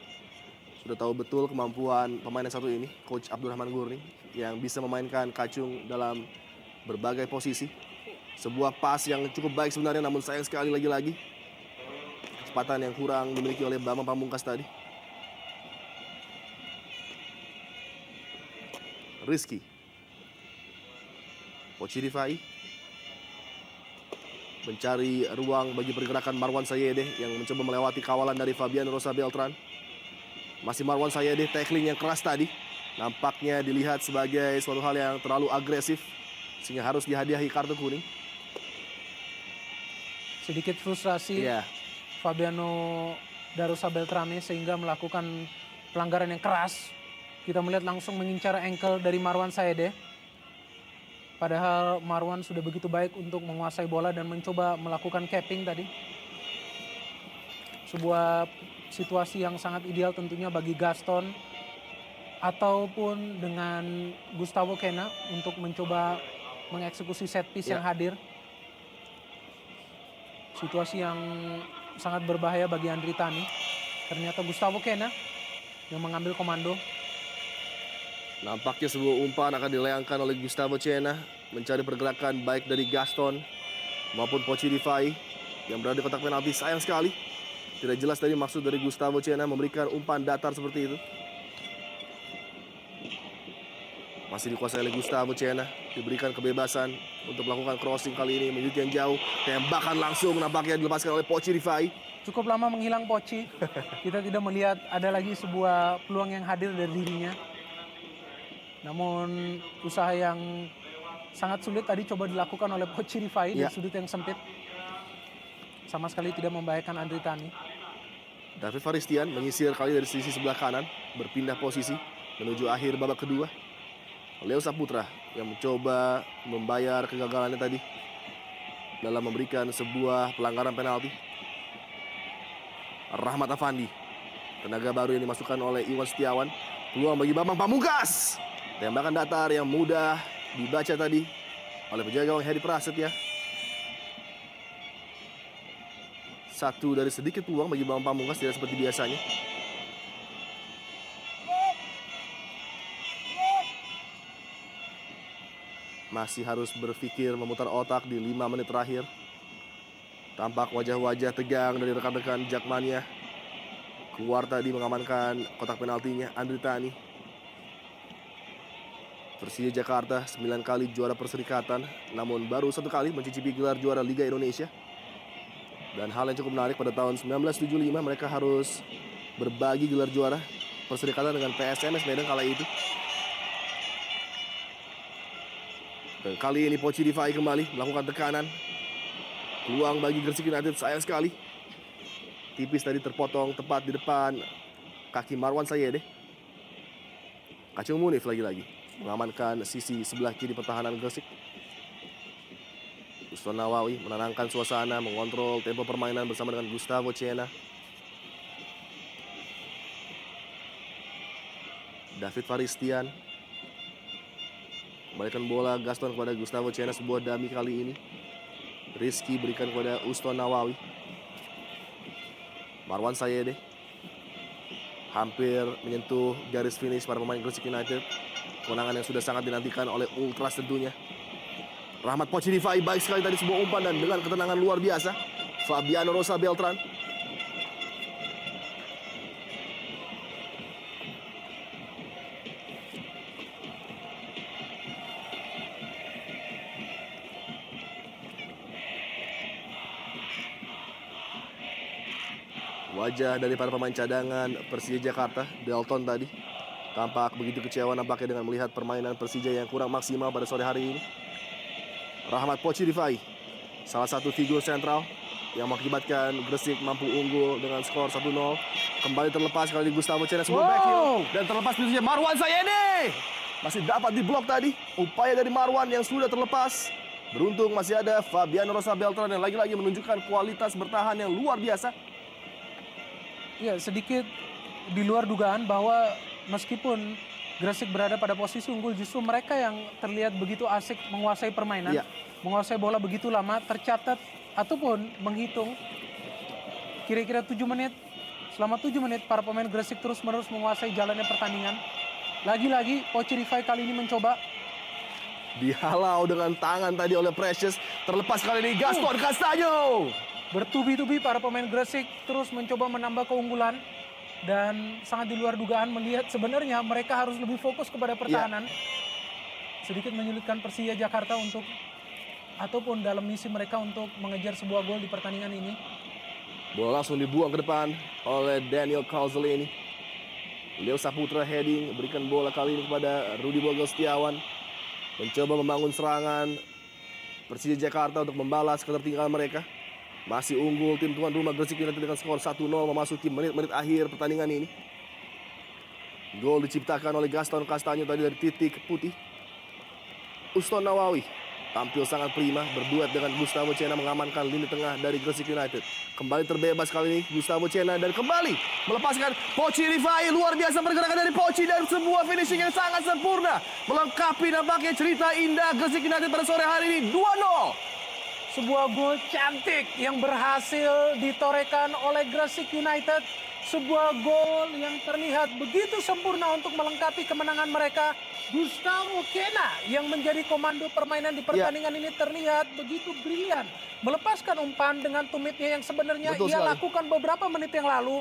Sudah tahu betul kemampuan pemain yang satu ini, Coach Abdurrahman Gurning, yang bisa memainkan Kacung dalam berbagai posisi. Sebuah pas yang cukup baik sebenarnya, namun sayang sekali lagi-lagi kecepatan yang kurang dimiliki oleh Bambang Pamungkas tadi. Rizky. Poci Rifai mencari ruang bagi pergerakan Marwan Sayedeh yang mencoba melewati kawalan dari Fabian Rosa Beltran. Masih Marwan Sayedeh, tackling yang keras tadi nampaknya dilihat sebagai suatu hal yang terlalu agresif sehingga harus dihadiahi kartu kuning. Sedikit frustrasi Fabiano Darosa Beltrame sehingga melakukan pelanggaran yang keras. Kita melihat langsung mengincar ankle dari Marwan Sayedeh. Padahal Marwan sudah begitu baik untuk menguasai bola dan mencoba melakukan capping tadi. Sebuah situasi yang sangat ideal tentunya bagi Gaston ataupun dengan Gustavo Cena untuk mencoba mengeksekusi set piece yang hadir. Situasi yang sangat berbahaya bagi Andri Tani. Ternyata Gustavo Cena yang mengambil komando. Nampaknya sebuah umpan akan dilayangkan oleh Gustavo Cena, mencari pergerakan baik dari Gaston maupun Poci Rifai yang berada di kotak penalti. Sayang sekali tidak jelas tadi maksud dari Gustavo Cena memberikan umpan datar seperti itu. Masih dikuasai oleh Gustavo Cena, diberikan kebebasan untuk melakukan crossing kali ini menuju yang jauh. Tembakan langsung nampaknya dilepaskan oleh Poci Rifai. Cukup lama menghilang Poci. Kita tidak melihat ada lagi sebuah peluang yang hadir dari dirinya. Namun usaha yang sangat sulit tadi coba dilakukan oleh Poci Rifai di sudut yang sempit. Sama sekali tidak membahayakan Andri Tani. David Faristian menyisir kali dari sisi sebelah kanan, berpindah posisi menuju akhir babak kedua. Leo Saputra yang mencoba membayar kegagalannya tadi dalam memberikan sebuah pelanggaran penalti. Rahmat Afandi, tenaga baru yang dimasukkan oleh Iwan Setiawan. Peluang bagi Bambang Pamungkas. Tembakan datar yang mudah dibaca tadi oleh penjaga gawang Hedi Prasetya. Satu dari sedikit peluang bagi Bambang Pamungkas, tidak seperti biasanya. Masih harus berpikir memutar otak di 5 menit terakhir. Tampak wajah-wajah tegang dari rekan-rekan Jakmania. Keluar tadi mengamankan kotak penaltinya Andri Tani. Persija Jakarta 9 kali juara perserikatan, namun baru 1 kali mencicipi gelar juara Liga Indonesia. Dan hal yang cukup menarik, pada tahun 1975 mereka harus berbagi gelar juara perserikatan dengan PSMS Medan kala itu. Dan kali ini Poci Rifai kembali melakukan tekanan. Peluang bagi Gresik United, sayang sekali. Tipis tadi terpotong tepat di depan kaki Marwan Sayede. Kacung Munif lagi-lagi mengamankan sisi sebelah kiri pertahanan Gresik. Uston Nawawi menenangkan suasana, mengontrol tempo permainan bersama dengan Gustavo Cena. David Faristian kembalikan bola Gaston kepada Gustavo Cena, sebuah dummy kali ini. Rizky berikan kepada Uston Nawawi. Marwan Sayede hampir menyentuh garis finish para pemain Gresik United. Kemenangan yang sudah sangat dinantikan oleh Ultras tentunya. Rahmat Poci Rifai baik sekali tadi, sebuah umpan dan dengan ketenangan luar biasa. Fabiano Rosa Beltran. Wajah dari para pemain cadangan Persija Jakarta, Dalton tadi tampak begitu kecewa nampaknya dengan melihat permainan Persija yang kurang maksimal pada sore hari ini. Rahmat Poci Rifai, salah satu figur sentral yang mengakibatkan Gresik mampu unggul dengan skor 1-0. Kembali terlepas kali ini Gustavo Cena, sebuah backheel dan terlepas pintunya Marwan Sayede. Masih dapat diblok tadi, upaya dari Marwan yang sudah terlepas. Beruntung masih ada Fabiano Rosa Beltran yang lagi-lagi menunjukkan kualitas bertahan yang luar biasa. Ya, sedikit di luar dugaan bahwa meskipun Gresik berada pada posisi unggul, justru mereka yang terlihat begitu asik menguasai permainan, menguasai bola begitu lama. Tercatat ataupun menghitung kira-kira 7 menit. Selama 7 menit para pemain Gresik terus-menerus menguasai jalannya pertandingan. Lagi-lagi Poci Rifai kali ini mencoba. Dihalau dengan tangan tadi oleh Precious. Terlepas kali ini Gaston Castaño. Bertubi-tubi para pemain Gresik terus mencoba menambah keunggulan. Dan sangat di luar dugaan melihat sebenarnya mereka harus lebih fokus kepada pertahanan. Sedikit menyulitkan Persija Jakarta untuk, ataupun dalam misi mereka untuk mengejar sebuah gol di pertandingan ini. Bola langsung dibuang ke depan oleh Daniel Calzolini. Leo Saputra heading, berikan bola kali ini kepada Rudi Bogel Setiawan. Mencoba membangun serangan Persija Jakarta untuk membalas ketertinggalan mereka. Masih unggul tim tuan rumah Gresik United dengan skor 1-0 memasuki menit-menit akhir pertandingan ini. Gol diciptakan oleh Gaston Castaño tadi dari titik putih. Uston Nawawi tampil sangat prima, berduet dengan Gustavo Cena mengamankan lini tengah dari Gresik United. Kembali terbebas kali ini Gustavo Cena dan kembali melepaskan Poci Rifai. Luar biasa pergerakan dari Poci dan sebuah finishing yang sangat sempurna melengkapi nampaknya cerita indah Gresik United pada sore hari ini. 2-0. Sebuah gol cantik yang berhasil ditorehkan oleh Gresik United. Sebuah gol yang terlihat begitu sempurna untuk melengkapi kemenangan mereka. Gustavo Cena yang menjadi komando permainan di pertandingan ini terlihat begitu brilian. Melepaskan umpan dengan tumitnya yang sebenarnya lakukan beberapa menit yang lalu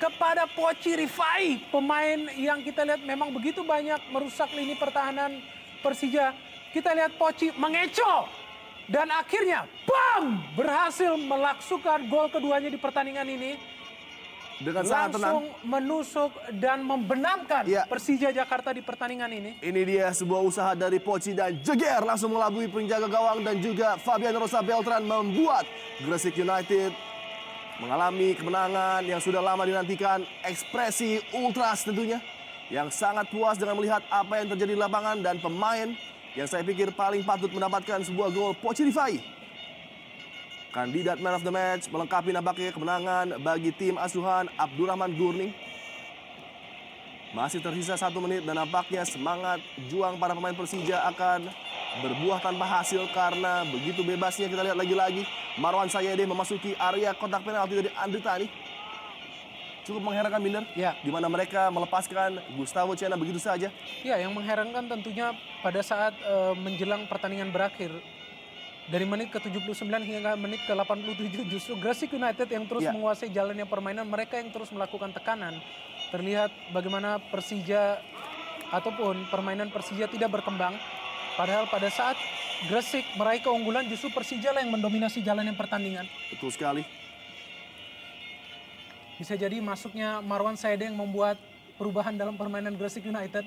kepada Poci Rifai. Pemain yang kita lihat memang begitu banyak merusak lini pertahanan Persija. Kita lihat Poci mengecoh. Dan akhirnya, bam! Berhasil melaksukan gol keduanya di pertandingan ini. Dengan sangat tenang. Langsung menusuk dan membenamkan Persija Jakarta di pertandingan ini. Ini dia sebuah usaha dari Poci dan jeger langsung mengelabui penjaga gawang dan juga Fabiano Rosa Beltran membuat Gresik United mengalami kemenangan yang sudah lama dinantikan. Ekspresi Ultras tentunya yang sangat puas dengan melihat apa yang terjadi di lapangan dan pemain yang saya pikir paling patut mendapatkan sebuah gol, Poci Rifai. Kandidat Man of the Match melengkapi nampaknya kemenangan bagi tim asuhan Abdurrahman Gurning. Masih tersisa 1 menit dan nampaknya semangat juang para pemain Persija akan berbuah tanpa hasil karena begitu bebasnya kita lihat lagi-lagi Marwan Sayede memasuki area kotak penalti dari Andri Tani. Cukup mengherankan, Binder, di mana mereka melepaskan Gustavo Cena begitu saja. Ya, yang mengherankan tentunya pada saat menjelang pertandingan berakhir. Dari menit ke-79 hingga menit ke-87 justru Gresik United yang terus menguasai jalannya permainan. Mereka yang terus melakukan tekanan. Terlihat bagaimana Persija ataupun permainan Persija tidak berkembang. Padahal pada saat Gresik meraih keunggulan justru Persija lah yang mendominasi jalannya pertandingan. Betul sekali. Bisa jadi masuknya Marwan Saede yang membuat perubahan dalam permainan Gresik United.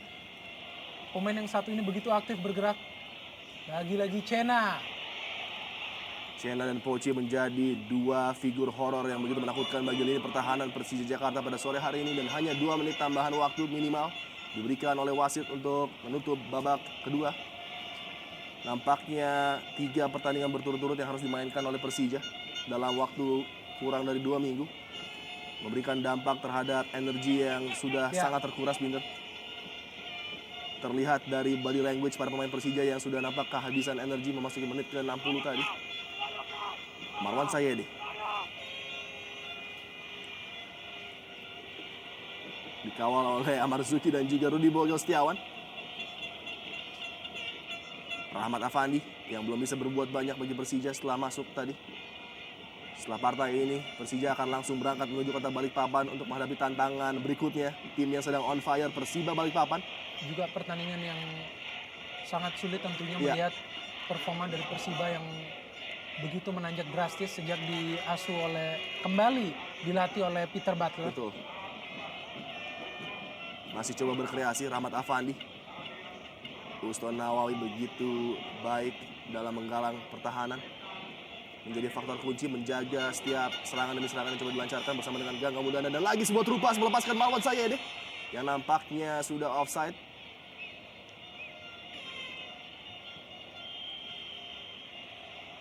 Pemain yang satu ini begitu aktif bergerak. Lagi-lagi Cena. Cena dan Poci menjadi dua figur horor yang begitu menakutkan bagi lini pertahanan Persija Jakarta pada sore hari ini. Dan hanya 2 menit tambahan waktu minimal diberikan oleh wasit untuk menutup babak kedua. Nampaknya 3 pertandingan berturut-turut yang harus dimainkan oleh Persija dalam waktu kurang dari 2 minggu. Memberikan dampak terhadap energi yang sudah sangat terkuras, Binder. Terlihat dari body language para pemain Persija yang sudah nampak kehabisan energi memasuki menit ke-60 tadi. Marwan Sayedi. Dikawal oleh Amar Zuki dan juga Rudi Boyo Setiawan. Rahmat Afandi yang belum bisa berbuat banyak bagi Persija setelah masuk tadi. Setelah partai ini, Persija akan langsung berangkat menuju kota Balikpapan untuk menghadapi tantangan berikutnya. Tim yang sedang on fire, Persiba Balikpapan. Juga pertandingan yang sangat sulit tentunya melihat performa dari Persiba yang begitu menanjak drastis sejak kembali dilatih oleh Peter Butler. Betul. Masih coba berkreasi Rahmat Afandi. Uston Nawawi begitu baik dalam menggalang pertahanan. Menjadi faktor kunci menjaga setiap serangan demi serangan yang coba dilancarkan bersama dengan Gangga Mudana. Dan lagi sebuah terupas melepaskan Marwan Sayede yang nampaknya sudah offside.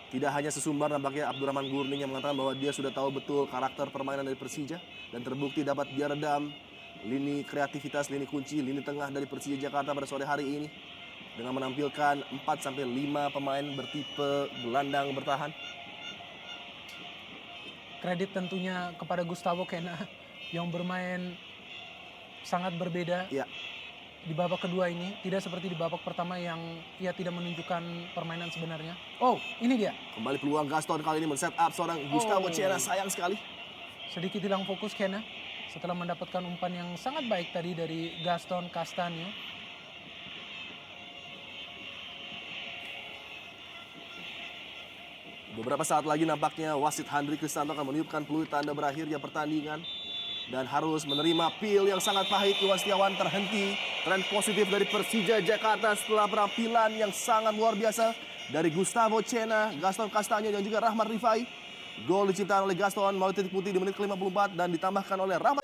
Tidak hanya sesumbar nampaknya Abdurrahman Gurning yang mengatakan bahwa dia sudah tahu betul karakter permainan dari Persija. Dan terbukti dapat dia redam lini kreativitas, lini kunci, lini tengah dari Persija Jakarta pada sore hari ini. Dengan menampilkan 4-5 pemain bertipe gelandang bertahan. Kredit tentunya kepada Gustavo Kena yang bermain sangat berbeda. Ya. Di babak kedua ini, tidak seperti di babak pertama yang ia tidak menunjukkan permainan sebenarnya. Oh, ini dia. Kembali peluang Gaston kali ini men-set up seorang Gustavo Cena, sayang sekali. Sedikit hilang fokus Kena setelah mendapatkan umpan yang sangat baik tadi dari Gaston Castanyo. Beberapa saat lagi nampaknya wasit Handri Kristanto akan meniupkan peluit tanda berakhirnya pertandingan. Dan harus menerima pil yang sangat pahit. Iwan Setiawan terhenti. Tren positif dari Persija Jakarta setelah penampilan yang sangat luar biasa dari Gustavo Cena, Gaston Castanyo dan juga Rahmat Rifai. Gol diciptakan oleh Gaston melalui titik putih di menit ke-54 dan ditambahkan oleh Rahmat.